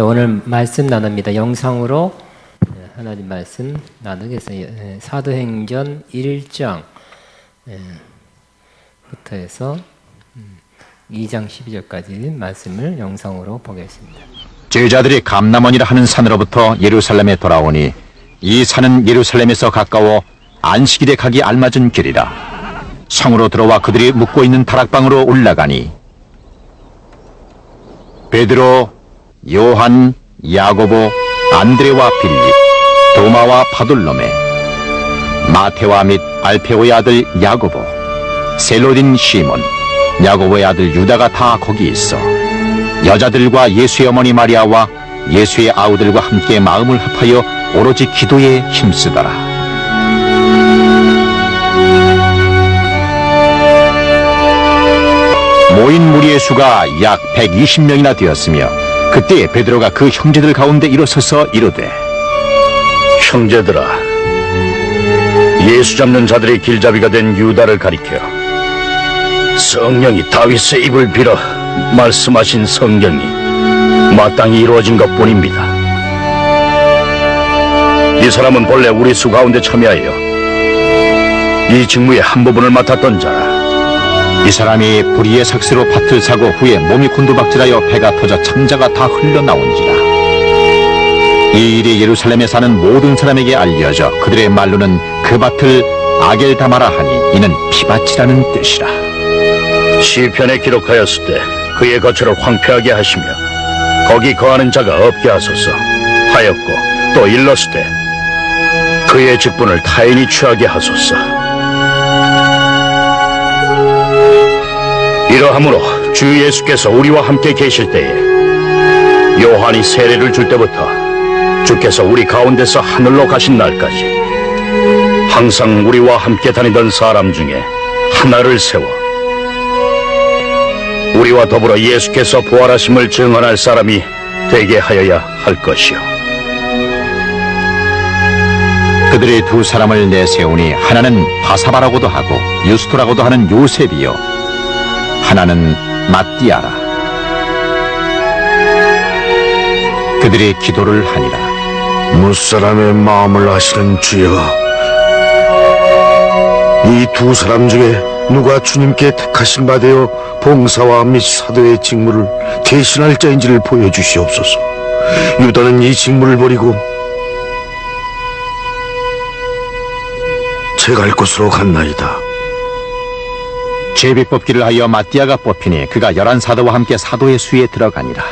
오늘 말씀 나눕니다. 영상으로 하나님 말씀 나누겠어요. 사도행전 1장 부터 해서 2장 12절까지 말씀을 영상으로 보겠습니다. 제자들이 감람원이라 하는 산으로부터 예루살렘에 돌아오니 이 산은 예루살렘에서 가까워 안식일에 가기 알맞은 길이라. 성으로 들어와 그들이 묵고 있는 다락방으로 올라가니 베드로, 요한, 야고보, 안드레와 빌립, 도마와 바돌로메, 마테와 및 알페오의 아들 야고보, 셀로딘 시몬, 야고보의 아들 유다가 다 거기 있어 여자들과 예수의 어머니 마리아와 예수의 아우들과 함께 마음을 합하여 오로지 기도에 힘쓰더라. 모인 무리의 수가 약 120명이나 되었으며 그때 베드로가 그 형제들 가운데 일어서서 이르되, 형제들아, 예수 잡는 자들의 길잡이가 된 유다를 가리켜 성령이 다윗의 입을 빌어 말씀하신 성경이 마땅히 이루어진 것뿐입니다. 이 사람은 본래 우리 수 가운데 참여하여 이 직무의 한 부분을 맡았던 자라. 이 사람이 불의의 삭스로 밭을 사고 후에 몸이 곤두박질하여 배가 터져 창자가 다 흘러나온지라. 이 일이 예루살렘에 사는 모든 사람에게 알려져 그들의 말로는 그 밭을 아겔다마라 하니 이는 피밭이라는 뜻이라. 시편에 기록하였을 때 그의 거처를 황폐하게 하시며 거기 거하는 자가 없게 하소서 하였고, 또 일렀을 때 그의 직분을 타인이 취하게 하소서. 이러함으로 주 예수께서 우리와 함께 계실 때에 요한이 세례를 줄 때부터 주께서 우리 가운데서 하늘로 가신 날까지 항상 우리와 함께 다니던 사람 중에 하나를 세워 우리와 더불어 예수께서 부활하심을 증언할 사람이 되게 하여야 할 것이요. 그들이 두 사람을 내세우니 하나는 바사바라고도 하고 유스토라고도 하는 요셉이요 하나는 마띠아라. 그들이 기도를 하니라. 무사람의 마음을 아시는 주여, 이 두 사람 중에 누가 주님께 택하신 바 되어 봉사와 및 사도의 직무를 대신할 자인지를 보여주시옵소서. 유다는 이 직무를 버리고 제 갈 곳으로 갔나이다. 제비 뽑기를 하여 마띠아가 뽑히니 그가 11사도와 함께 사도의 수에 들어가니라.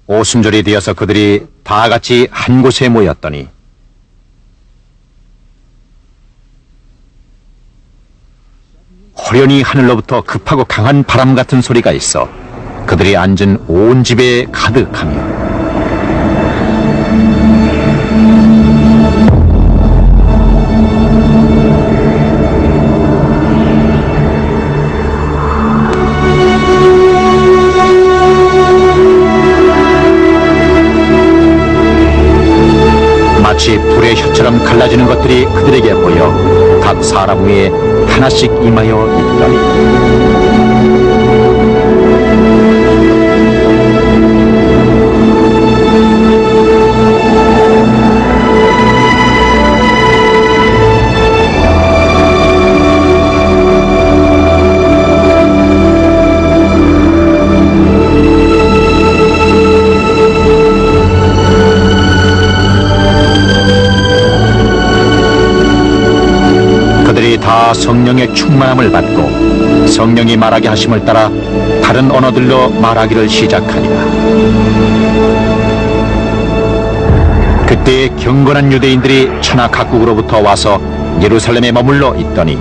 오순절이 되어서 그들이 다 같이 한 곳에 모였더니 호련히 하늘로부터 급하고 강한 바람 같은 소리가 있어 그들이 앉은 온 집에 가득하며 마치 불의 혀처럼 갈라지는 것들이 그들에게 보여 각 사람 위에 하나씩 임하여 있더니 다 성령의 충만함을 받고 성령이 말하게 하심을 따라 다른 언어들로 말하기를 시작하니라. 그때 경건한 유대인들이 천하 각국으로부터 와서 예루살렘에 머물러 있더니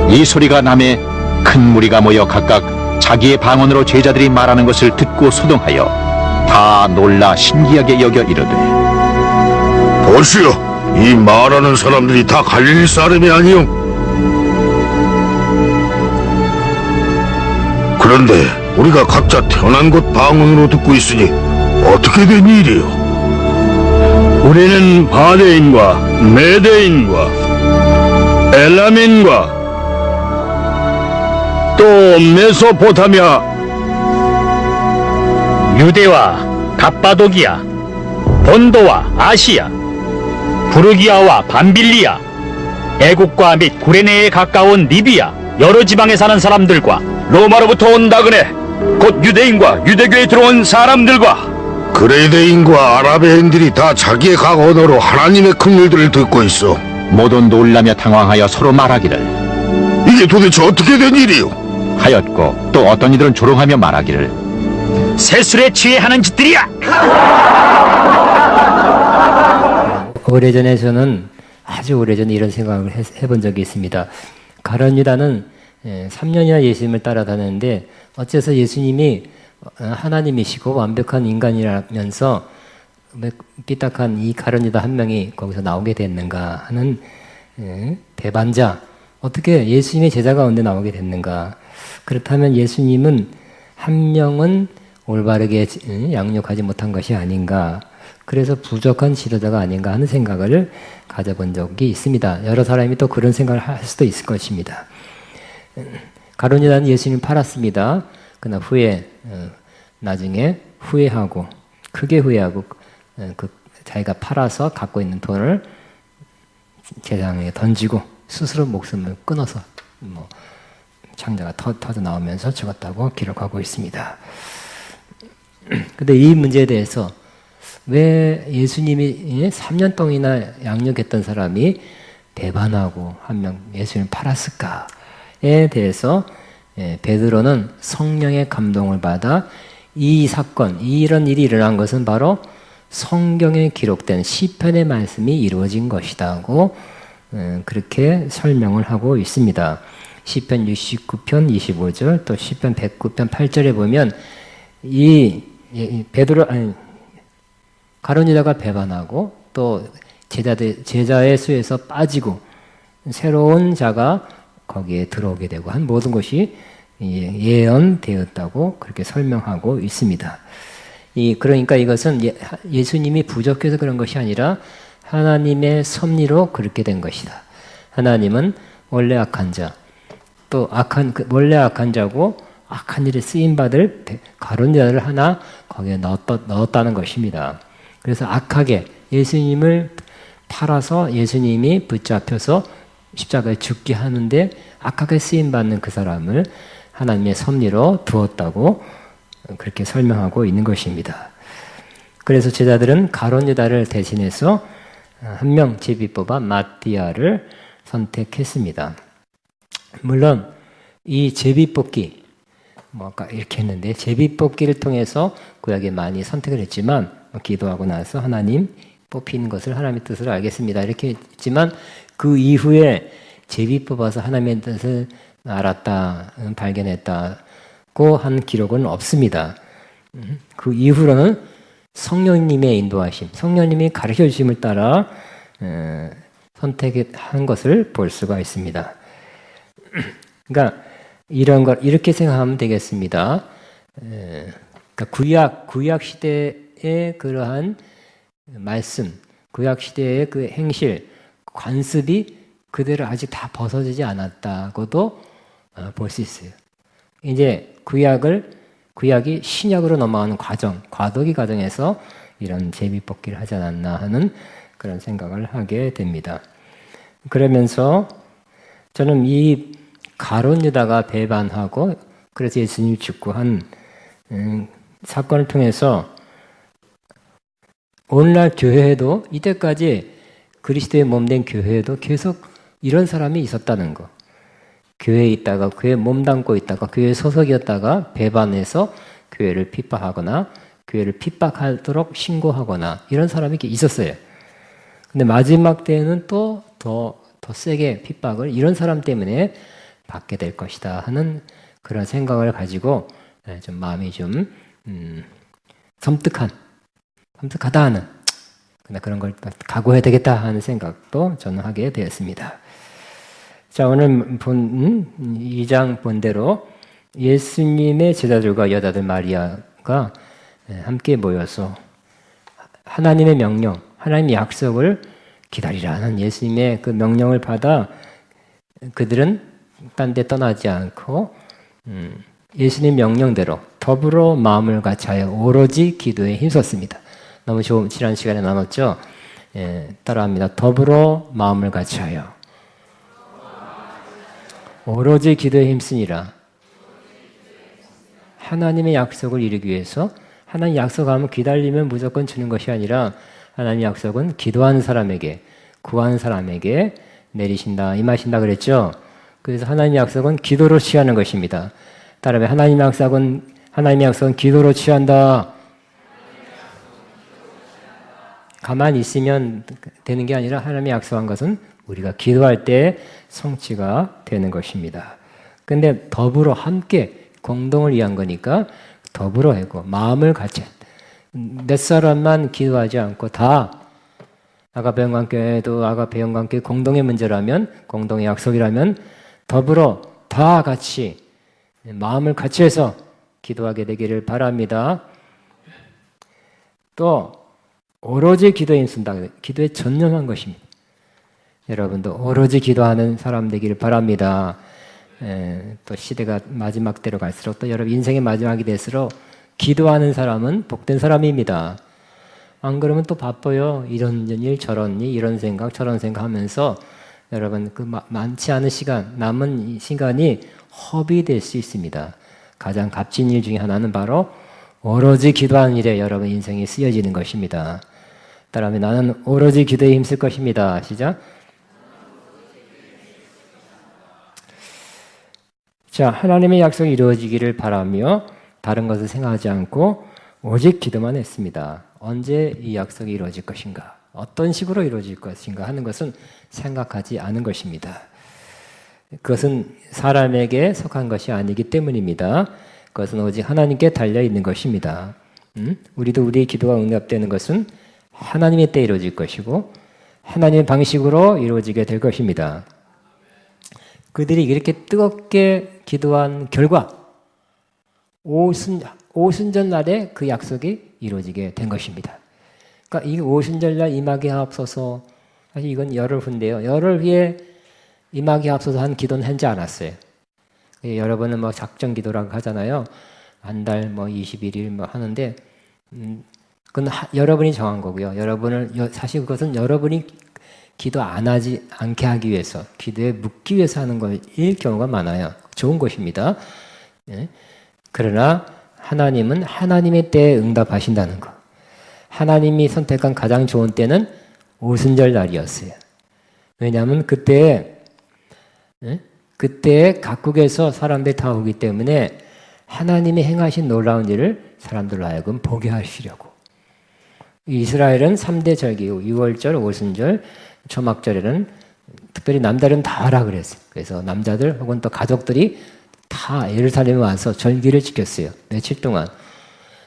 이 소리가 남에 큰 무리가 모여 각각 자기의 방언으로 제자들이 말하는 것을 듣고 소동하여 다 놀라 신기하게 여겨 이르되, 보시오, 이 말하는 사람들이 다 갈릴리 사람이 아니오. 그런데 우리가 각자 태어난 곳 방언으로 듣고 있으니 어떻게 된 일이요? 우리는 바데인과 메데인과 엘라민과 또 메소포타미아, 유대와 갑바도기아, 본도와 아시아, 부르기아와 밤빌리아, 애국과 및 구레네에 가까운 리비아, 여러 지방에 사는 사람들과 로마로부터 온 나그네, 곧 유대인과 유대교에 들어온 사람들과 그레데인과 아라베인들이 다 자기의 각 언어로 하나님의 큰 일들을 듣고 있어. 모두 놀라며 당황하여 서로 말하기를 이게 도대체 어떻게 된 일이오? 하였고, 또 어떤 이들은 조롱하며 말하기를 세술에 취해 하는 짓들이야. 오래전에 저는 아주 오래전에 이런 생각을 해본 적이 있습니다. 가룟 유다는 3년이나 예수님을 따라다녔는데 어째서 예수님이 하나님이시고 완벽한 인간이라면서 삐딱한 이 가룟 유다 한 명이 거기서 나오게 됐는가 하는 배반자, 어떻게 예수님의 제자 가운데 나오게 됐는가. 그렇다면 예수님은 한 명은 올바르게 양육하지 못한 것이 아닌가, 그래서 부족한 지도자가 아닌가 하는 생각을 가져본 적이 있습니다. 여러 사람이 또 그런 생각을 할 수도 있을 것입니다. 가룟 유다는 예수님을 팔았습니다. 그러나 나중에 후회하고, 크게 후회하고, 자기가 팔아서 갖고 있는 돈을 제사장에게 던지고 스스로 목숨을 끊어서 창자가 터져 나오면서 죽었다고 기록하고 있습니다. 근데 이 문제에 대해서 왜 예수님이 3년 동안이나 양육했던 사람이 배반하고 한 명 예수님을 팔았을까에 대해서 베드로는 성령의 감동을 받아 이 사건, 이런 일이 일어난 것은 바로 성경에 기록된 시편의 말씀이 이루어진 것이다고 그렇게 설명을 하고 있습니다. 시편 69편 25절 또 시편 109편 8절에 보면 가룟 유다가 배반하고 또 제자의 수에서 빠지고 새로운 자가 거기에 들어오게 되고 한 모든 것이 예언되었다고 그렇게 설명하고 있습니다. 그러니까 이것은 예수님이 부족해서 그런 것이 아니라 하나님의 섭리로 그렇게 된 것이다. 하나님은 원래 악한 자, 또 원래 악한 자고 악한 일에 쓰임받을 가룟 유다를 하나 거기에 넣었다는 것입니다. 그래서 악하게 예수님을 팔아서 예수님이 붙잡혀서 십자가에 죽게 하는데 악하게 쓰임받는 그 사람을 하나님의 섭리로 두었다고 그렇게 설명하고 있는 것입니다. 그래서 제자들은 가룟 유다를 대신해서 한 명 제비 뽑아 마띠아를 선택했습니다. 물론 이 제비 뽑기, 아까 이렇게 했는데 제비 뽑기를 통해서 구약에 많이 선택을 했지만 기도하고 나서 하나님 뽑힌 것을 하나님의 뜻을 알겠습니다 이렇게 했지만 그 이후에 제비 뽑아서 하나님의 뜻을 알았다, 발견했다고 한 기록은 없습니다. 그 이후로는 성령님의 인도하심, 성령님이 가르쳐 주심을 따라 선택한 것을 볼 수가 있습니다. 그러니까 이런 걸 이렇게 생각하면 되겠습니다. 그러니까 구약 시대의 그러한 말씀, 구약 시대의 그 행실, 관습이 그대로 아직 다 벗어지지 않았다고도 볼 수 있어요. 이제 구약이 신약으로 넘어가는 과정, 과도기 과정에서 이런 제비뽑기를 하지 않았나 하는 그런 생각을 하게 됩니다. 그러면서 저는 이 가룟 유다가 배반하고 그래서 예수님이 죽고 한 사건을 통해서 오늘날 교회에도 이때까지 그리스도의 몸된 교회에도 계속 이런 사람이 있었다는 거. 교회에 있다가 교회에 몸담고 있다가 교회 소속이었다가 배반해서 교회를 핍박하거나 교회를 핍박하도록 신고하거나 이런 사람이 있었어요. 근데 마지막 때에는 또 더 세게 핍박을 이런 사람 때문에 받게 될 것이다 하는 그런 생각을 가지고 좀 마음이 좀 섬뜩하다 하는 그런 걸 각오해야 되겠다 하는 생각도 저는 하게 되었습니다. 자, 오늘 2장 본대로 예수님의 제자들과 여자들 마리아가 함께 모여서 하나님의 명령, 하나님의 약속을 기다리라는 예수님의 그 명령을 받아 그들은 딴 데 떠나지 않고 예수님 명령대로 더불어 마음을 같이하여 오로지 기도에 힘썼습니다. 너무 좋은 지난 시간에 나눴죠. 따라합니다. 더불어 마음을 같이하여 오로지 기도에 힘쓰니라. 하나님의 약속을 이루기 위해서 하나님 약속하면 기다리면 무조건 주는 것이 아니라 하나님 약속은 기도하는 사람에게 구하는 사람에게 내리신다 임하신다 그랬죠. 그래서 하나님의 약속은 기도로 취하는 것입니다. 따라서 하나님의 약속은 기도로 취한다. 가만히 있으면 되는 게 아니라 하나님의 약속한 것은 우리가 기도할 때 성취가 되는 것입니다. 근데 더불어 함께 공동을 위한 거니까 더불어 하고 마음을 같이 몇 사람만 기도하지 않고 다 아가페 영광교회도 아가페 영광교회 공동의 문제라면 공동의 약속이라면 더불어 다 같이 마음을 같이 해서 기도하게 되기를 바랍니다. 또 오로지 기도에 힘쓴다. 기도에 전념한 것입니다. 여러분도 오로지 기도하는 사람 되기를 바랍니다. 또 시대가 마지막 때로 갈수록 또 여러분 인생의 마지막이 될수록 기도하는 사람은 복된 사람입니다. 안 그러면 또 바빠요. 이런 일 저런 일 이런 생각 저런 생각 하면서 여러분 그 많지 않은 시간 남은 시간이 허비될 수 있습니다. 가장 값진 일 중에 하나는 바로 오로지 기도하는 일에 여러분 인생이 쓰여지는 것입니다. 따라하면 나는 오로지 기도에 힘쓸 것입니다. 시작. 자, 하나님의 약속이 이루어지기를 바라며 다른 것을 생각하지 않고 오직 기도만 했습니다. 언제 이 약속이 이루어질 것인가? 어떤 식으로 이루어질 것인가 하는 것은 생각하지 않은 것입니다. 그것은 사람에게 속한 것이 아니기 때문입니다. 그것은 오직 하나님께 달려있는 것입니다. 우리도 우리의 기도가 응답되는 것은 하나님의 때에 이루어질 것이고 하나님의 방식으로 이루어지게 될 것입니다. 그들이 이렇게 뜨겁게 기도한 결과 오순절날에 그 약속이 이루어지게 된 것입니다. 그러니까 이 오순절날 임하게 하옵소서 사실 이건 열흘 후인데요. 열흘 후에 임하게 하옵소서 한 기도는 하지 않았어요. 여러분은 뭐 작정 기도라고 하잖아요. 한 달 뭐 21일 뭐 하는데 그건 여러분이 정한 거고요. 사실 그것은 여러분이 기도 않게 하기 위해서, 기도에 묻기 위해서 하는 것일 경우가 많아요. 좋은 것입니다. 그러나 하나님은 하나님의 때에 응답하신다는 것. 하나님이 선택한 가장 좋은 때는 오순절 날이었어요. 왜냐하면 그때 각국에서 사람들이 다 오기 때문에 하나님이 행하신 놀라운 일을 사람들로 하여금 보게 하시려고. 이스라엘은 3대 절기, 6월절, 오순절, 초막절에는 특별히 남자들은 다 하라 그랬어요. 그래서 남자들 혹은 또 가족들이 다 예루살렘에 와서 절기를 지켰어요. 며칠 동안.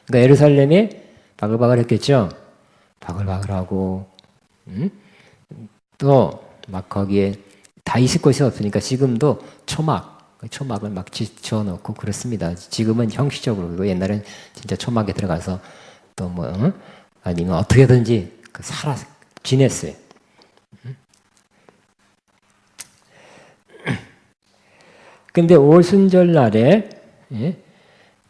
그러니까 예루살렘이 바글바글 했겠죠. 바글바글하고 또 막 거기에 다 있을 곳이 없으니까 지금도 초막을 막 지어놓고 그렇습니다. 지금은 형식적으로 그리고 옛날엔 진짜 초막에 들어가서 또 뭐 아니면 어떻게든지 지냈어요. 근데 오순절 날에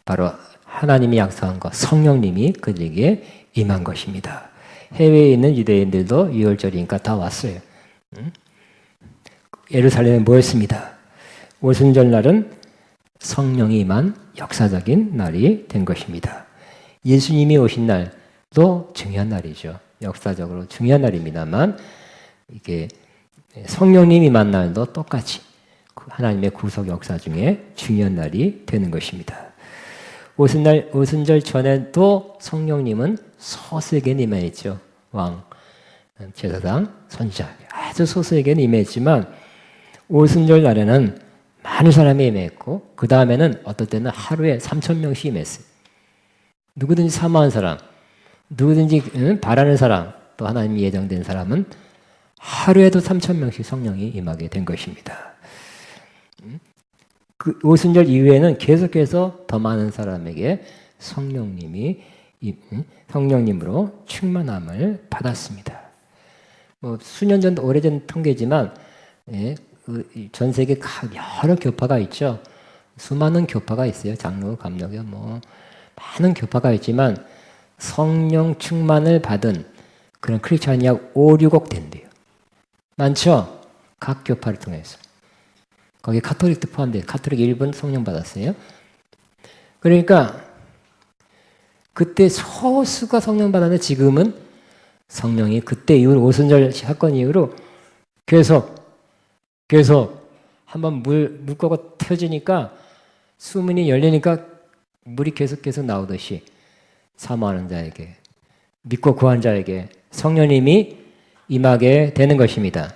바로 하나님이 약속한 것, 성령님이 그들에게 임한 것입니다. 해외에 있는 유대인들도 6월절이니까 다 왔어요. 예루살렘에 모였습니다. 오순절 날은 성령이 임한 역사적인 날이 된 것입니다. 예수님이 오신 날도 중요한 날이죠. 역사적으로 중요한 날입니다만 이게 성령님이 임한 날도 똑같이 하나님의 구속 역사 중에 중요한 날이 되는 것입니다. 오순절 전에도 성령님은 소수에게 임했죠. 왕, 제사장, 선지자 아주 소수에게 임했지만 오순절 날에는 많은 사람이 임했고 그 다음에는 어떨 때는 하루에 3,000명씩 임했어요. 누구든지 사모한 사람, 누구든지 바라는 사람, 또 하나님이 예정된 사람은 하루에도 3,000명씩 성령이 임하게 된 것입니다. 그 오순절 이후에는 계속해서 더 많은 사람에게 성령님으로 충만함을 받았습니다. 뭐 수년 전, 오래전 통계지만 전 세계 여러 교파가 있죠. 수많은 교파가 있어요. 장로, 감독이 뭐 많은 교파가 있지만 성령 충만을 받은 그런 크리스찬이 약 5, 6억 된대요. 많죠? 각 교파를 통해서. 거기 카톨릭도 포함돼요. 카톨릭 일본 성령 받았어요. 그러니까 그때 소수가 성령 받았는데 지금은 성령이 그때 이후로 오순절 사건 이후로 계속 한번 물고가 터지니까 수문이 열리니까 물이 계속 나오듯이 사모하는 자에게 믿고 구한 자에게 성령님이 임하게 되는 것입니다.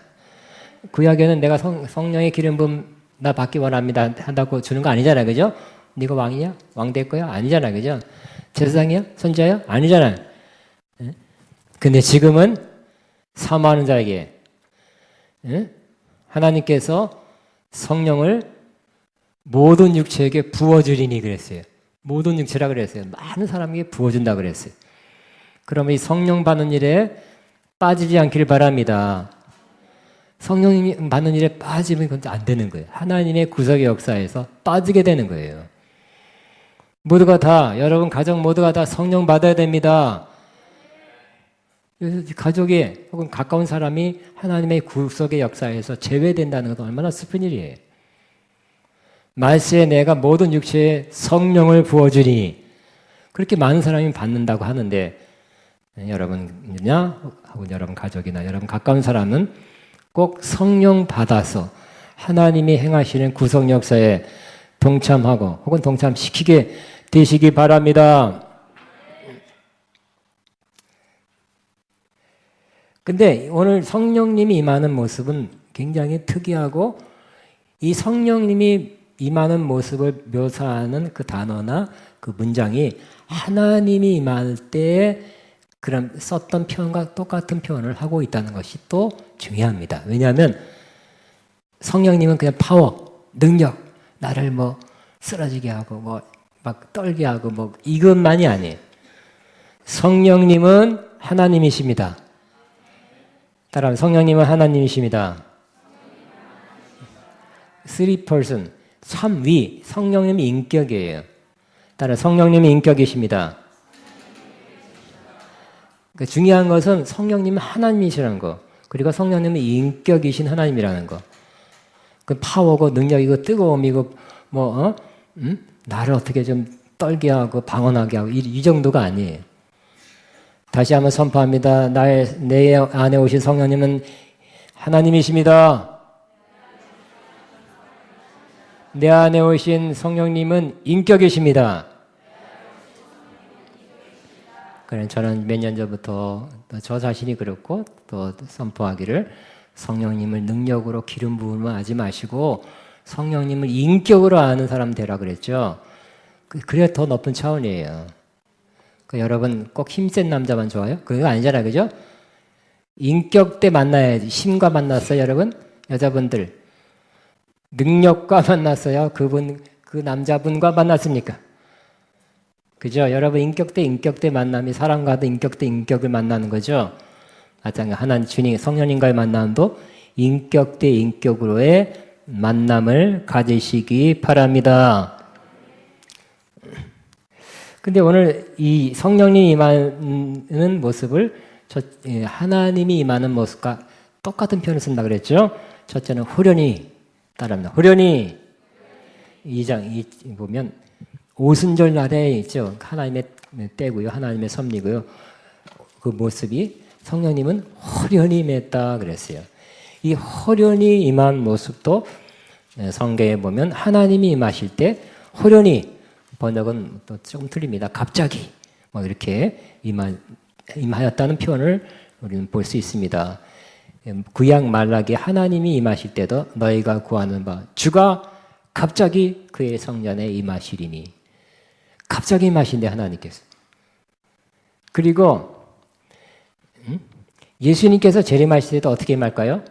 구약에는 내가 성령의 기름 부음 나 받기 원합니다 한다고 주는 거 아니잖아요. 그죠? 네가 왕이냐? 왕 될 거야? 아니잖아요. 그죠? 제사장이야? 선지자야? 아니잖아요. 근데 지금은 사모하는 자에게 하나님께서 성령을 모든 육체에게 부어주리니 그랬어요. 모든 육체라 그랬어요. 많은 사람에게 부어준다 그랬어요. 그러면 이 성령 받는 일에 빠지지 않기를 바랍니다. 성령님이 받는 일에 빠지면 그건 안 되는 거예요. 하나님의 구속의 역사에서 빠지게 되는 거예요. 모두가 다, 여러분 가정 모두가 다 성령 받아야 됩니다. 가족이 혹은 가까운 사람이 하나님의 구속의 역사에서 제외된다는 것은 얼마나 슬픈 일이에요. 말세에 내가 모든 육체에 성령을 부어주니 그렇게 많은 사람이 받는다고 하는데 여러분이나 혹은 여러분 가족이나 여러분 가까운 사람은 꼭 성령 받아서 하나님이 행하시는 구속 역사에 동참하고 혹은 동참시키게 되시기 바랍니다. 근데 오늘 성령님이 임하는 모습은 굉장히 특이하고 이 성령님이 임하는 모습을 묘사하는 그 단어나 그 문장이 하나님이 임할 때 그런 썼던 표현과 똑같은 표현을 하고 있다는 것이 또 중요합니다. 왜냐하면 성령님은 그냥 파워, 능력, 나를 뭐 쓰러지게 하고 뭐 막 떨게 하고 뭐 이것만이 아니에요. 성령님은 하나님이십니다. 따라하면 성령님은 하나님이십니다. Three person, 삼위, 성령님이 인격이에요. 따라 성령님이 인격이십니다. 그러니까 중요한 것은 성령님은 하나님이시라는 거, 그리고 성령님은 인격이신 하나님이라는 거. 그 파워고 능력이고 뜨거움이고 나를 어떻게 좀 떨게 하고 방언하게 하고 이 정도가 아니에요. 다시 한번 선포합니다. 내 안에 오신 성령님은 하나님이십니다. 내 안에 오신 성령님은 인격이십니다. 그래, 저는 몇 년 전부터 저 자신이 그렇고 또 선포하기를 성령님을 능력으로 기름 부음을 하지 마시고 성령님을 인격으로 아는 사람 되라 그랬죠. 그래야 더 높은 차원이에요. 여러분 꼭 힘센 남자만 좋아요? 그거 아니잖아요. 그죠? 인격 때 만나야지. 힘과 만났어요, 여러분? 여자분들. 능력과 만났어요. 그 남자분과 만났습니까? 그죠? 여러분 인격 때 만남이 사람과도 인격 때 인격을 만나는 거죠. 마찬가지로 하나님 주님 성령님과의 만남도 인격 때 인격으로의 만남을 가지시기 바랍니다. 근데 오늘 이 성령님이 임하는 모습을 하나님이 임하는 모습과 똑같은 표현을 쓴다 그랬죠. 첫째는 호련히 따라합니다. 호련히 2장 보면 오순절 날에 있죠. 하나님의 때고요. 하나님의 섭리고요. 그 모습이 성령님은 호련히 임했다 그랬어요. 이 호련히 임한 모습도 성경에 보면 하나님이 임하실 때 호련히 번역은 또 조금 틀립니다. 갑자기 뭐 이렇게 임하였다는 표현을 우리는 볼 수 있습니다. 구약 말라기 하나님이 임하실 때도 너희가 구하는 바 주가 갑자기 그의 성전에 임하시리니 갑자기 임하신대 하나님께서. 그리고 예수님께서 재림하실 때도 어떻게 임할까요?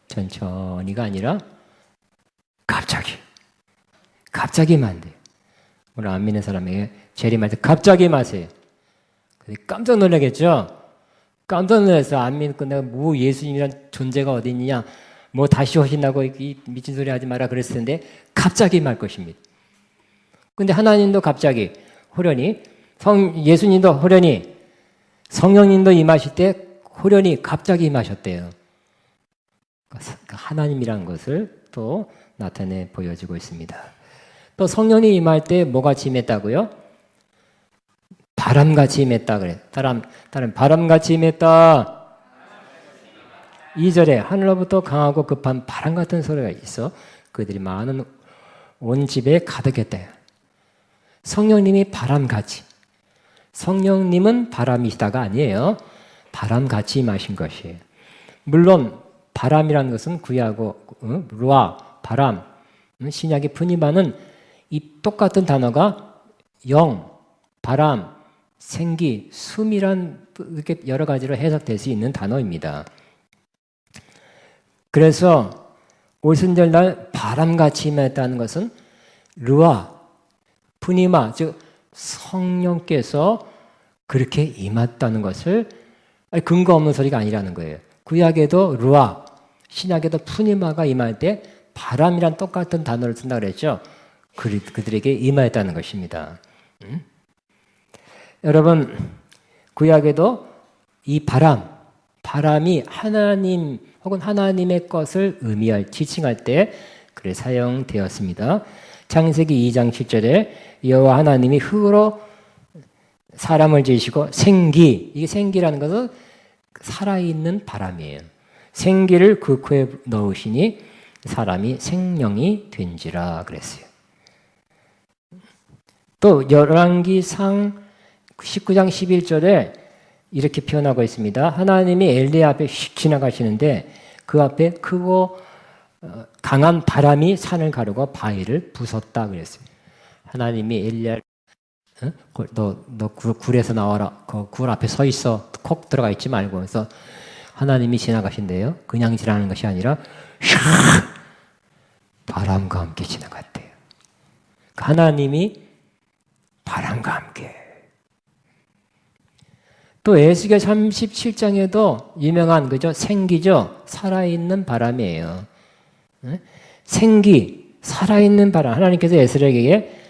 천천히가 아니라 갑자기 임한대요. 오늘 안 믿는 사람에게 재림할 때 갑자기 임하세요. 깜짝 놀라겠죠? 깜짝 놀라서 안 믿고 내가 뭐 예수님이란 존재가 어디 있느냐 뭐 다시 오신다고 이 미친 소리 하지 마라 그랬을 텐데 갑자기 말 것입니다. 근데 하나님도 갑자기 호련히 예수님도 호련히 성령님도 임하실 때 호련히 갑자기 임하셨대요. 하나님이라는 것을 또 나타내 보여주고 있습니다. 또 성령이 임할 때 뭐같이 임했다고요? 바람같이 임했다 그래. 바람같이 임했다. 2절에 하늘로부터 강하고 급한 바람 같은 소리가 있어 그들이 많은 온 집에 가득했다. 성령님이 바람같이. 성령님은 바람이시다가 아니에요. 바람같이 임하신 것이에요. 물론 바람이라는 것은 구약어 루아, 바람, 신약의 푸니마는 이 똑같은 단어가 영, 바람, 생기, 숨이란 이렇게 여러 가지로 해석될 수 있는 단어입니다. 그래서 오순절날 바람같이 임했다는 것은 루아, 푸니마, 즉 성령께서 그렇게 임했다는 것을 근거 없는 소리가 아니라는 거예요. 구약에도 루아, 신약에도 푸니마가 임할 때 바람이란 똑같은 단어를 쓴다고 그랬죠. 그들에게 임하였다는 것입니다. 여러분, 구약에도 이 바람이 하나님 혹은 하나님의 것을 의미할, 지칭할 때 그래 사용되었습니다. 창세기 2장 7절에 여호와 하나님이 흙으로 사람을 지으시고 이게 생기라는 것은 살아있는 바람이에요. 생기를 그 코에 넣으시니 사람이 생명이 된지라 그랬어요. 또 열왕기상 19장 11절에 이렇게 표현하고 있습니다. 하나님이 엘리야 앞에 휙 지나가시는데 그 앞에 크고 강한 바람이 산을 가르고 바위를 부쉈다 그랬어요. 하나님이 엘리야 너 굴에서 나와라. 그 굴 앞에 서 있어. 콕 들어가 있지 말고. 그래서 하나님이 지나가신대요. 그냥 지나가는 것이 아니라 바람과 함께 지나갔대요. 하나님이 바람과 함께. 또 에스겔 37장에도 유명한 그죠? 생기죠? 살아있는 바람이에요. 생기, 살아있는 바람. 하나님께서 에스겔에게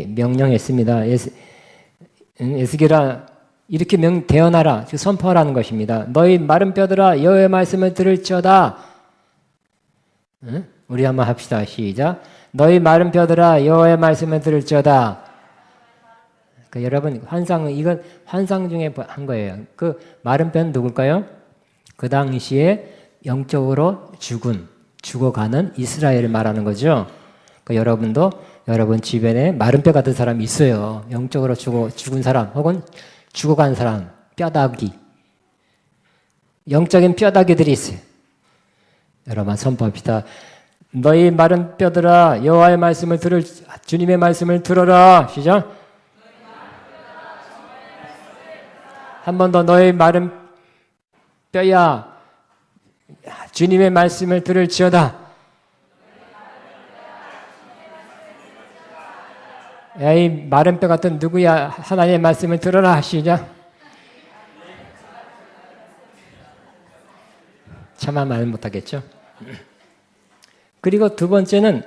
명령했습니다. 에스겔아 이렇게 대언하라. 즉 선포하라는 것입니다. 너희 마른 뼈들아 여호와의 말씀을 들을지어다. 우리 한번 합시다. 시작. 너희 마른 뼈들아 여호와의 말씀을 들을지어다. 그러니까 여러분 이건 환상 중에 한 거예요. 그 마른 뼈는 누굴까요? 그 당시에 영적으로 죽어가는 이스라엘을 말하는 거죠. 그러니까 여러분 주변에 마른 뼈 같은 사람이 있어요. 영적으로 죽은 사람 혹은 죽어간 사람, 뼈다귀. 영적인 뼈다귀들이 있어요. 여러분 선포합시다. 너희 마른 뼈들아 여호와의 말씀을 주님의 말씀을 들어라. 시작. 한 번 더 너희 마른 뼈야 주님의 말씀을 들을지어다. 야, 이 마른 뼈 같은 누구야 하나님의 말씀을 들어라. 시작. 차마 말 못하겠죠. 그리고 두 번째는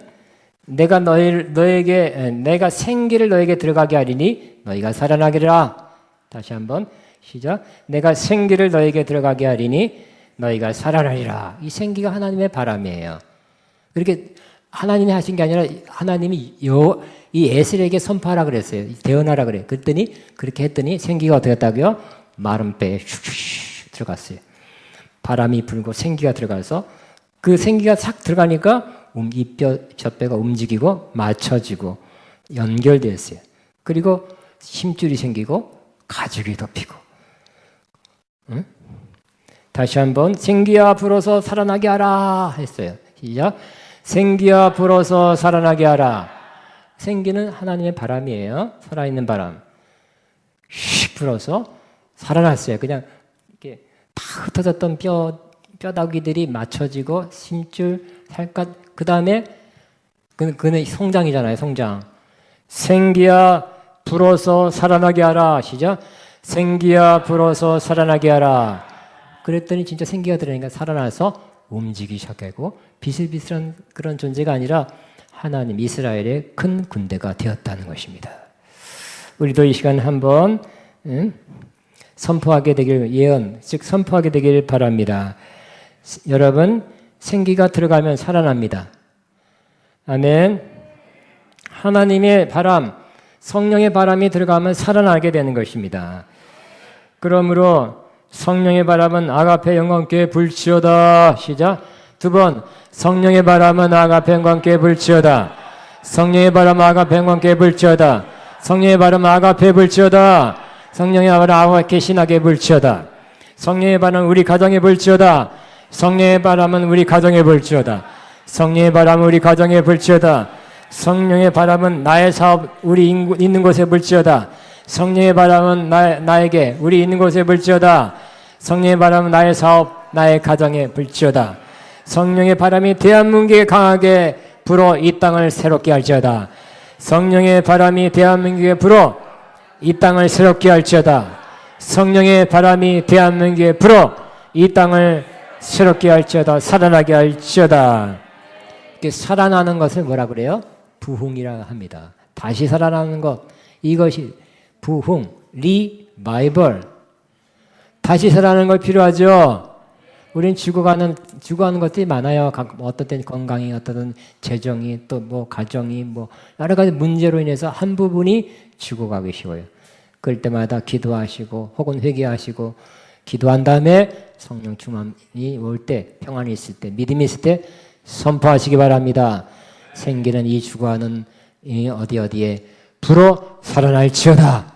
내가 내가 생기를 너에게 들어가게 하리니 너희가 살아나기라. 다시 한번 시작. 내가 생기를 너에게 들어가게 하리니 너희가 살아나리라. 이 생기가 하나님의 바람이에요. 그렇게 하나님이 하신 게 아니라 하나님이 이 에스겔에게 선포하라 그랬어요. 대언하라 그래요. 그렇게 했더니 생기가 어떻게 했다고요? 마른 뼈에 슉슉 들어갔어요. 바람이 불고 생기가 들어가서 그 생기가 싹 들어가니까 이 뼈가 움직이고 맞춰지고 연결됐어요. 그리고 힘줄이 생기고 가죽이 덮이고. 응? 다시 한번 생기야 불어서 살아나게 하라 했어요. 시작. 생기야 불어서 살아나게 하라. 생기는 하나님의 바람이에요. 살아있는 바람. 휙 불어서 살아났어요. 그냥 이렇게 다 흩어졌던 뼈다귀들이 맞춰지고 힘줄 살갗 그 다음에 그는 성장이잖아요. 성장. 생기야 불어서 살아나게 하라. 시작. 생기야 불어서 살아나게 하라. 그랬더니 진짜 생기가 들어오니까 살아나서 움직이기 시작하고 비슬비슬한 그런 존재가 아니라 하나님 이스라엘의 큰 군대가 되었다는 것입니다. 우리도 이 시간 한번 선포하게 되길 예언, 즉 선포하게 되길 바랍니다. 여러분 생기가 들어가면 살아납니다. 아멘. 하나님의 바람, 성령의 바람이 들어가면 살아나게 되는 것입니다. 그러므로 성령의 바람은 아가페 영광께 불지어다. 시작. 두 번. 성령의 바람은 아가페 영광께 불지어다. 성령의 바람 아가페 영광께 불지어다. 성령의 바람 아가페 불지어다. 성령의 바람 아가페 신학에 불지어다. 성령의 바람은 우리 가정에 불지어다. 성령의 바람은 우리 가정에 불지어다. 성령의 바람은 우리 가정에 불지어다. 성령의 바람은 나의 사업 우리 있는 곳에 불지어다. 성령의 바람은 나에게 우리 있는 곳에 불지어다. 성령의 바람은 나의 사업 나의 가정에 불지어다. 성령의 바람이 대한민국에 강하게 불어 이 땅을 새롭게 할지어다. 성령의 바람이 대한민국에 불어 이 땅을 새롭게 할지어다. 성령의 바람이 대한민국에 불어 이 땅을 새롭게 할지어다. 살아나게 할지어다. 이렇게 살아나는 것을 뭐라 그래요? 부흥이라 합니다. 다시 살아나는 것, 이것이 부흥, 리바이벌. 다시 살아나는 것 필요하죠. 우린 죽어가는 것들이 많아요. 어떤 때는 건강이, 어떤 때는 재정이, 또 뭐 가정이, 뭐 여러 가지 문제로 인해서 한 부분이 죽어가기 쉬워요. 그럴 때마다 기도하시고 혹은 회개하시고 기도한 다음에 성령 충만이 올 때, 평안이 있을 때, 믿음이 있을 때 선포하시기 바랍니다. 생기는 이 죽어가는 어디에 불어 살아날지어다.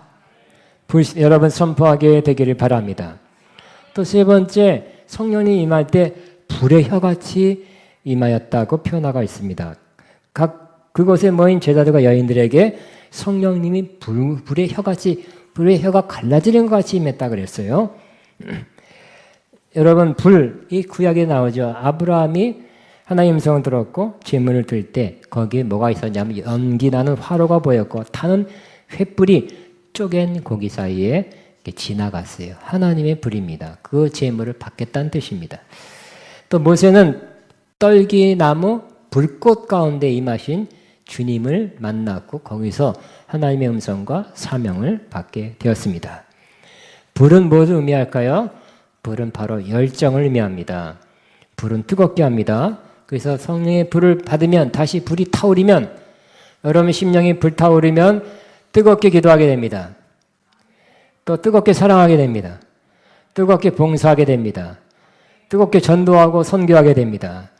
여러분 선포하게 되기를 바랍니다. 또 세 번째, 성령이 임할 때 불의 혀같이 임하였다고 표현하고 있습니다. 그곳에 모인 제자들과 여인들에게 성령님이 불의 혀가 갈라지는 것 같이 임했다 그랬어요. 여러분 불이 구약에 나오죠. 아브라함이 하나님 음성을 들었고 제문을 들 때 거기에 뭐가 있었냐면 연기나는 화로가 보였고 타는 횃불이 쪼갠 고기 사이에 지나갔어요. 하나님의 불입니다. 그 제물을 받겠다는 뜻입니다. 또 모세는 떨기나무 불꽃 가운데 임하신 주님을 만났고 거기서 하나님의 음성과 사명을 받게 되었습니다. 불은 무엇을 의미할까요? 불은 바로 열정을 의미합니다. 불은 뜨겁게 합니다. 그래서 성령의 불을 받으면 다시 불이 타오르면 여러분 심령이 불타오르면 뜨겁게 기도하게 됩니다. 또 뜨겁게 사랑하게 됩니다. 뜨겁게 봉사하게 됩니다. 뜨겁게 전도하고 선교하게 됩니다.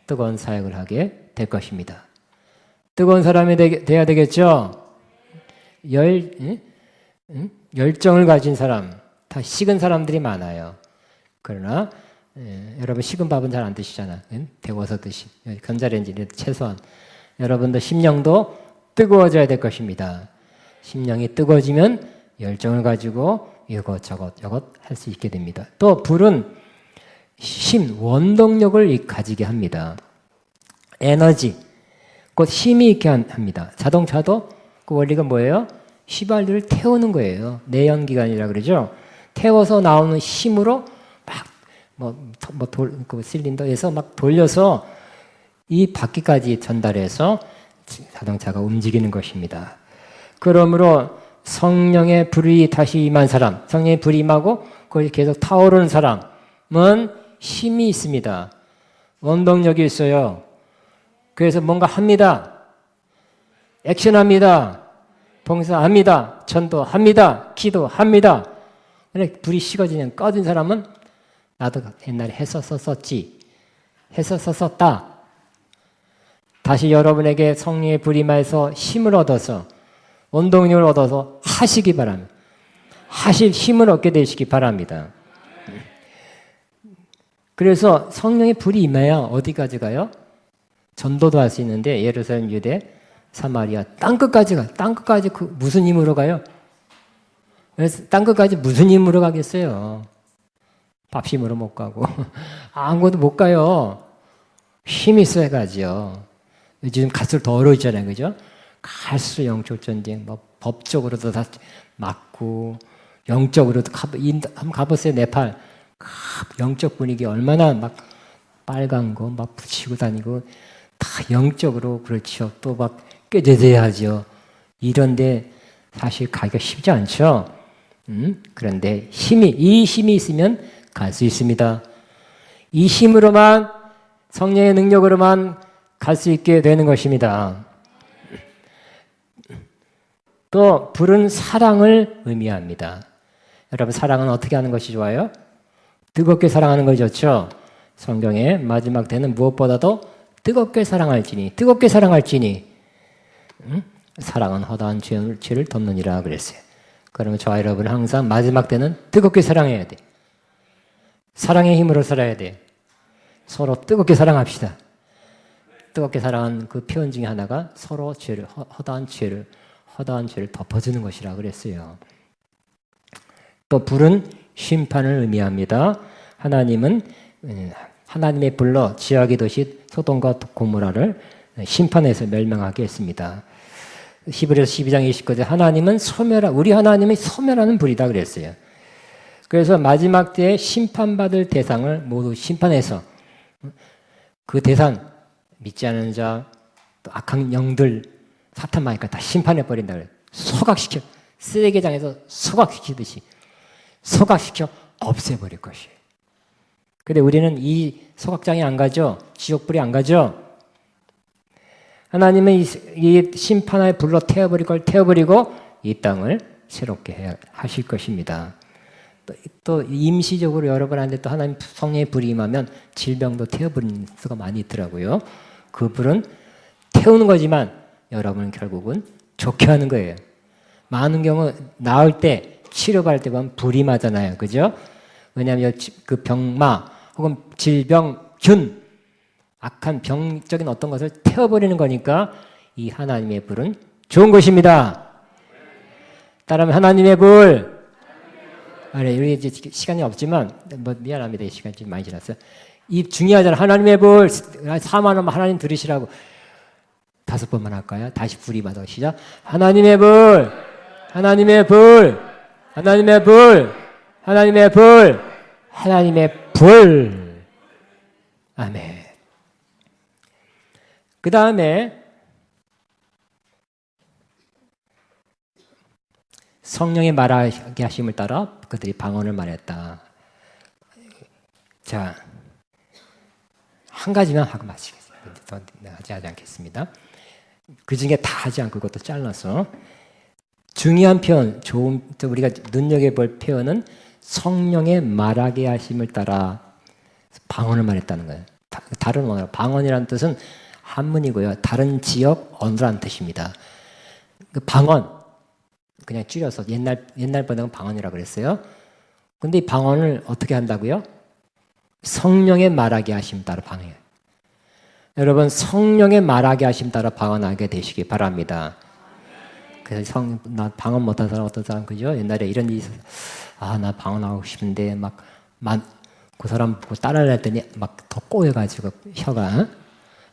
뜨거운 사역을 하게 될 것입니다. 뜨거운 사람이 돼야 되겠죠? 열정을 가진 사람, 다 식은 사람들이 많아요. 그러나 여러분 식은 밥은 잘 안 드시잖아. 데워서 드시. 전자레인지에 최소한. 여러분도 심령도 뜨거워져야 될 것입니다. 심령이 뜨거워지면 열정을 가지고 이것저것 할 수 있게 됩니다. 또 불은 원동력을 가지게 합니다. 에너지, 곧 힘이 있게 합니다. 자동차도 그 원리가 뭐예요? 휘발유를 태우는 거예요. 내연기관이라 그러죠. 태워서 나오는 힘으로 그 실린더에서 막 돌려서 이 바퀴까지 전달해서 자동차가 움직이는 것입니다. 그러므로 성령의 불이 다시 임한 사람, 성령의 불이 임하고 거기 계속 타오르는 사람은 힘이 있습니다. 원동력이 있어요. 그래서 뭔가 합니다. 액션합니다. 봉사합니다. 전도합니다. 기도합니다. 근데 불이 식어지면 꺼진 사람은 나도 옛날에 했었었지. 했었었다. 다시 여러분에게 성령의 불이 임해서 힘을 얻어서 원동력을 얻어서 하시기 바랍니다. 하실 힘을 얻게 되시기 바랍니다. 그래서 성령의 불이 임해야 어디까지 가요? 전도도 할 수 있는데 예루살렘, 유대, 사마리아 땅끝까지 가요. 땅끝까지 무슨 힘으로 가요? 그래서 땅끝까지 무슨 힘으로 가겠어요? 밥심으로 못 가고 아무것도 못 가요. 힘이 있어야 가죠. 요즘 갈수록 더 어려워지잖아요. 그죠? 갈수록 영적 전쟁, 법적으로도 다 맞고 영적으로도 한번 가보세요. 네팔 영적 분위기 얼마나 막 빨간 거 막 붙이고 다니고 다 영적으로 그렇죠. 또 막 꾀죄죄하죠. 이런데 사실 가기가 쉽지 않죠. 그런데 이 힘이 있으면 갈 수 있습니다. 이 힘으로만 성령의 능력으로만 갈 수 있게 되는 것입니다. 또 불은 사랑을 의미합니다. 여러분 사랑은 어떻게 하는 것이 좋아요? 뜨겁게 사랑하는 것이 좋죠. 성경의 마지막 때는 무엇보다도 뜨겁게 사랑할지니 사랑은 허다한 죄를 덮느니라 그랬어요. 그러면 저와 여러분 항상 마지막 때는 뜨겁게 사랑해야 돼. 사랑의 힘으로 살아야 돼. 서로 뜨겁게 사랑합시다. 뜨겁게 사랑한 그 표현 중에 하나가 서로 허다한 죄를 덮어주는 것이라 그랬어요. 또 불은 심판을 의미합니다. 하나님은 하나님의 불로 지옥의 도시 소돔과 고모라를 심판해서 멸망하게 했습니다. 히브리서 12장 29절 우리 하나님이 소멸하는 불이다 그랬어요. 그래서 마지막 때에 심판받을 대상을 모두 심판해서 그 대상 믿지 않는 자, 또 악한 영들, 사탄 마귀가 다 심판해버린다 그래요. 소각시켜 쓰레기장에서 소각시키듯이 소각시켜 없애버릴 것이에요. 근데 우리는 이 소각장에 안 가죠. 지옥불이 안 가죠. 하나님은 이 심판의 불로 태워버릴 걸 태워버리고 이 땅을 새롭게 하실 것입니다. 또 임시적으로 여러분한테 또 하나님 성령의 불이 임하면 질병도 태워버리는 수가 많이 있더라고요. 그 불은 태우는 거지만 여러분은 결국은 좋게 하는 거예요. 많은 경우 나을 때 치료받을 때 보면 불이 임하잖아요. 그죠? 왜냐하면 그 병마 혹은 질병균 악한 병적인 어떤 것을 태워버리는 거니까 이 하나님의 불은 좋은 것입니다. 따라하면 하나님의 불. 우리 이제 시간이 없지만 미안합니다. 이 시간이 좀 많이 지났어요. 이 중요하잖아요. 하나님의 불 4만 원 하나님 들으시라고 5번만 할까요? 다시 불이 받아 시작. 하나님의 불, 하나님의 불, 하나님의 불, 하나님의 불, 하나님의 불. 아멘. 그 다음에 성령의 말하게 하심을 따라 그들이 방언을 말했다. 자, 한 가지만 하고 마치겠습니다. 더 하지 않겠습니다. 그 중에 다 하지 않고 그것도 잘라서 중요한 표현, 우리가 눈여겨볼 표현은 성령의 말하게 하심을 따라 방언을 말했다는 거예요. 다른 언어로 방언이라는 뜻은 한문이고요. 다른 지역 언어라는 뜻입니다. 그 방언 그냥 줄여서 옛날 번역은 방언이라고 그랬어요. 근데 이 방언을 어떻게 한다고요? 성령의 말하게 하심 따라 방언해요. 여러분 성령의 말하게 하심 따라 방언하게 되시기 바랍니다. 그래서 나 방언 못한 사람 어떤 사람 그죠? 옛날에 이런 일이 있어서 나 방언하고 싶은데 그 사람 보고 따라를 했더니 막 더 꼬여가지고 혀가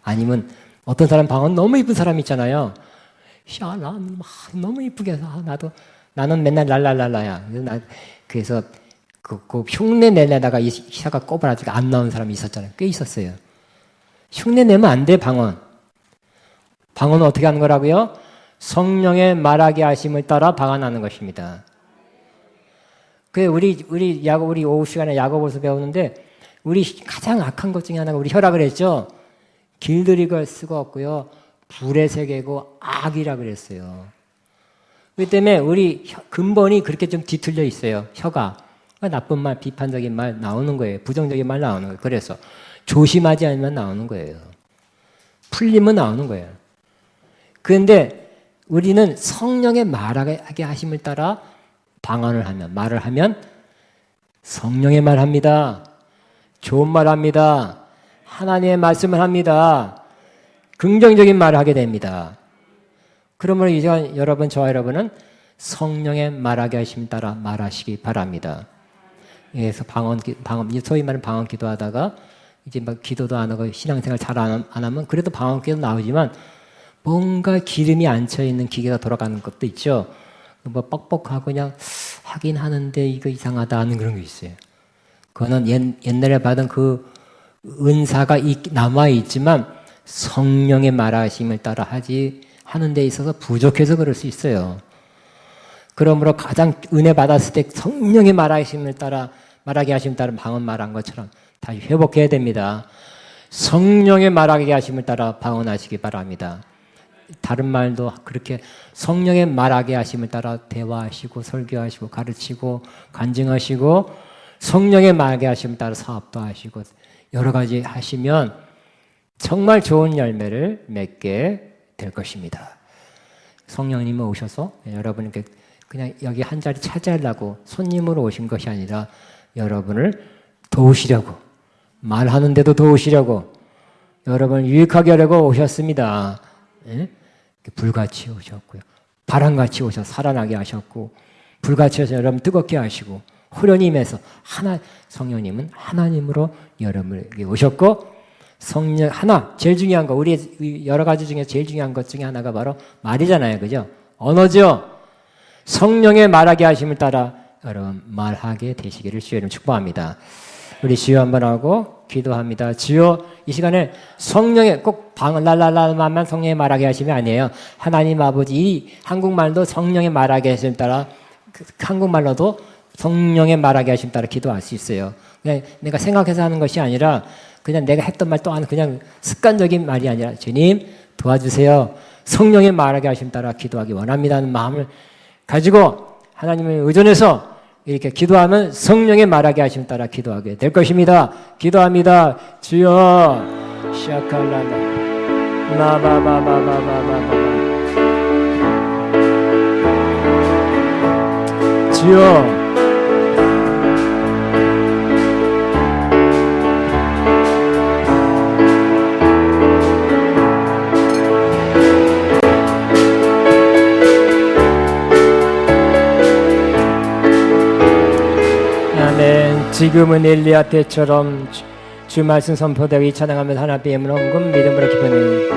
아니면 어떤 사람 방언 너무 이쁜 사람 있잖아요. 야, 나 너무 이쁘게 해서 나는 맨날 랄랄랄라야. 그래서 그 흉내 내려다가 이 혀가 꼬부라지고 안 나온 사람이 있었잖아요. 꽤 있었어요. 흉내 내면 안 돼, 방언. 방언은 어떻게 하는 거라고요? 성령의 말하게 하심을 따라 방언하는 것입니다. 우리 오후 시간에 야고보서 배우는데 우리 가장 악한 것 중에 하나가 우리 혀라 그랬죠. 길들이 걸 수가 없고요. 불의 세계고 악이라 그랬어요. 그렇기 때문에 우리 근본이 그렇게 좀 뒤틀려 있어요. 혀가 나쁜 말, 비판적인 말 나오는 거예요. 부정적인 말 나오는 거예요. 그래서 조심하지 않으면 나오는 거예요. 풀리면 나오는 거예요. 그런데 우리는 성령의 말하게 하심을 따라 방언을 하면 말을 하면 성령의 말 합니다. 좋은 말 합니다. 하나님의 말씀을 합니다. 긍정적인 말을 하게 됩니다. 그러므로 이제 저와 여러분은 성령의 말하게 하심 따라 말하시기 바랍니다. 그래서 소위 말하는 방언 기도하다가 이제 막 기도도 안 하고 신앙생활 잘 안 하면 그래도 방언 기도 나오지만 뭔가 기름이 안 차 있는 기계가 돌아가는 것도 있죠. 뭐 뻑뻑하고 그냥 하긴 하는데 이거 이상하다 하는 그런 게 있어요. 그거는 옛날에 받은 그 은사가 남아 있지만 성령의 말하심을 따라 하는 데 있어서 부족해서 그럴 수 있어요. 그러므로 가장 은혜 받았을 때 성령의 말하심을 따라 말하게 하심을 따라 방언 말한 것처럼 다시 회복해야 됩니다. 성령의 말하게 하심을 따라 방언하시기 바랍니다. 다른 말도 그렇게 성령의 말하게 하심을 따라 대화하시고 설교하시고 가르치고 간증하시고 성령의 말하게 하심을 따라 사업도 하시고 여러 가지 하시면 정말 좋은 열매를 맺게 될 것입니다. 성령님이 오셔서 여러분에게 그냥 여기 한 자리 차지하려고 손님으로 오신 것이 아니라 여러분을 도우시려고, 말하는데도 도우시려고, 여러분을 유익하게 하려고 오셨습니다. 예? 불같이 오셨고요. 바람같이 오셔서 살아나게 하셨고, 불같이 오셔서 여러분 뜨겁게 하시고, 후련히 임해서 성령님은 하나님으로 여러분에게 오셨고, 성령 하나, 제일 중요한 거, 우리 여러 가지 중에 제일 중요한 것 중에 하나가 바로 말이잖아요. 그죠? 언어죠? 성령의 말하게 하심을 따라 여러분 말하게 되시기를 주의 이름 축복합니다. 우리 주여 한번 하고 기도합니다. 주여, 이 시간에 성령의 꼭 랄랄랄만 성령의 말하게 하심이 아니에요. 하나님 아버지, 이 한국말도 성령의 말하게 하심을 따라 한국말로도 성령의 말하게 하심을 따라 기도할 수 있어요. 그냥 내가 생각해서 하는 것이 아니라 그냥 내가 했던 말 또 하는 그냥 습관적인 말이 아니라 주님 도와주세요. 성령의 말하게 하심을 따라 기도하기 원합니다는 마음을 가지고 하나님을 의존해서 이렇게 기도하면 성령의 말하게 하심을 따라 기도하게 될 것입니다. 기도합니다. 주여, 시아칼라다 라바바바바바바바 주여, 지금은 엘리야 때처럼 주 말씀 선포되고 찬양하면서 하나님의 예물 헌금 믿음으로 기도하는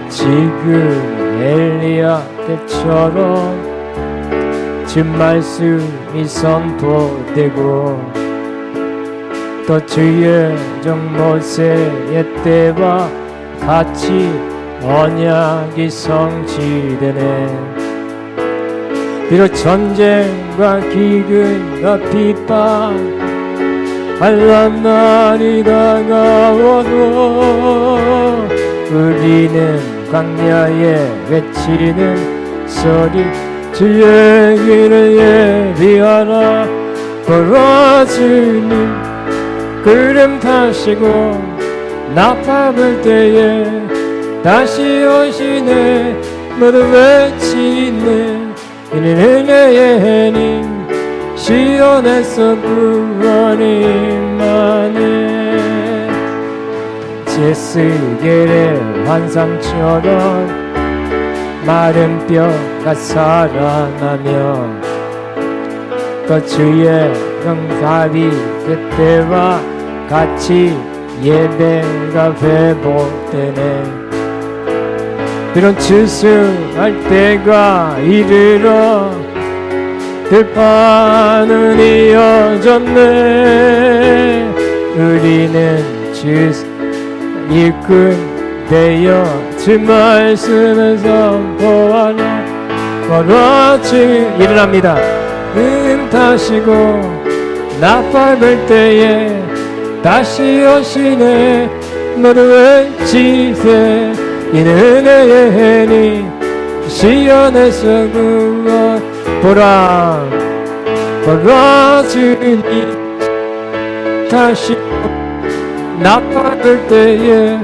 지금 엘리야 때처럼 주 말씀이 선포되고 또 주의 종 모세의 때와 같이 언약이 성취되네. 비록 전쟁과 기근과 핍박 환난 날이 다가와도 우리는 광야에 외치는 소리 주의 길을 예비하라. 보라 주님 구름 타시고 나팔 불 때에 다시 오시네. 모두 외치네. 이는 은혜의 해님 시온에서 구원이 임하네. 제스겔의 환상처럼 마른 뼈가 살아나며 또 주의 영사비 그때와 같이 예배가 회복되네. 비록 추수할 때가 이르러 들판은 이어졌네. 우리는 주 일꾼 되어 주 말씀을 선포하라. 걸어 주 일어납니다. 타시고 나팔 불 때에 다시 오시네. 모두 외치세. 이는 은혜의 해니 시온에서 구원. 보라 보라 주님 다시 나팔 불 때에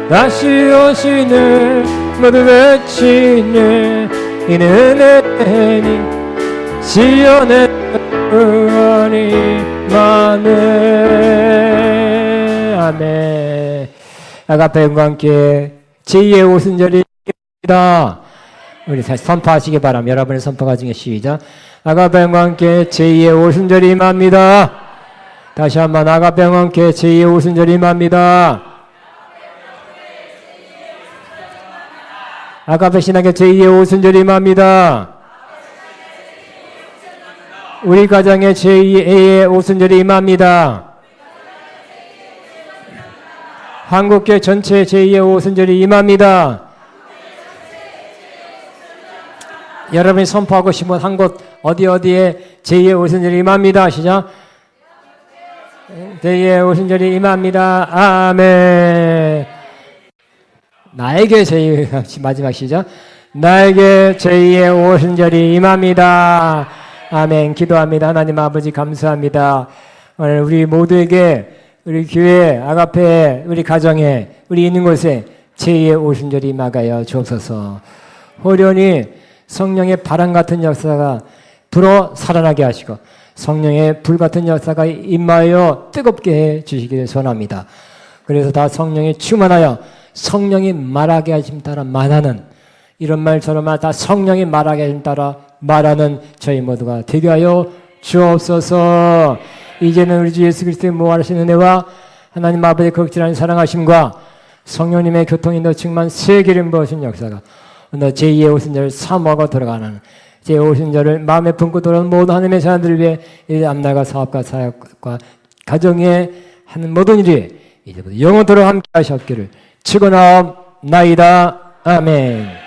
다시 오시네. 모두 외치네. 이는 은혜의 해니 시온에 구원이 많네. 아멘. 아가페 영과 함께 제2의 오순절입니다. 우리 다시 선포하시기 바랍니다. 여러분의 선포가 중에 시작. 아가페 영과 함께 제2의 오순절이 임합니다. 다시 한번 아가페 영과 함께 제2의 오순절이 임합니다. 아가페 신학의 제2의 오순절이 임합니다. 우리 가정에 제2A의 오순절이 임합니다. 한국교회 전체 제2의 오순절이 임합니다. 여러분이 선포하고 싶은 한 곳 어디에 제2의 오순절이 임합니다. 시작. 제2의 오순절이 임합니다. 아멘. 나에게 제2의 마지막 시작. 나에게 제2의 오순절이 임합니다. 아멘. 기도합니다. 하나님 아버지 감사합니다. 오늘 우리 모두에게 우리 교회, 아가페, 우리 가정에, 우리 있는 곳에 제2의 오순절이 임하여 주옵소서. 호련히 성령의 바람 같은 역사가 불어 살아나게 하시고 성령의 불 같은 역사가 임하여 뜨겁게 해 주시기를 소원합니다. 그래서 다 성령에 충만하여 성령이 말하게 하심 따라 말하는 이런 말처럼 다 성령이 말하게 하심 따라 말하는 저희 모두가 되게 하여 주옵소서. 이제는 우리 주 예수 그리스도의 무한하신 은혜와 하나님 아버지의 극진한 사랑하심과 성령님의 교통인도 충만 새 기름 부으신 역사가 오늘 제2의 오순절 사모하고 들어가는 제2의 오순절을 마음에 품고 돌아오는 모든 하나님의 자녀들을 위해 이 앞나가 사업과 사역과 가정에 하는 모든 일이 이제부터 영원토록 함께 하셨기를 축원하옵나이다. 아멘.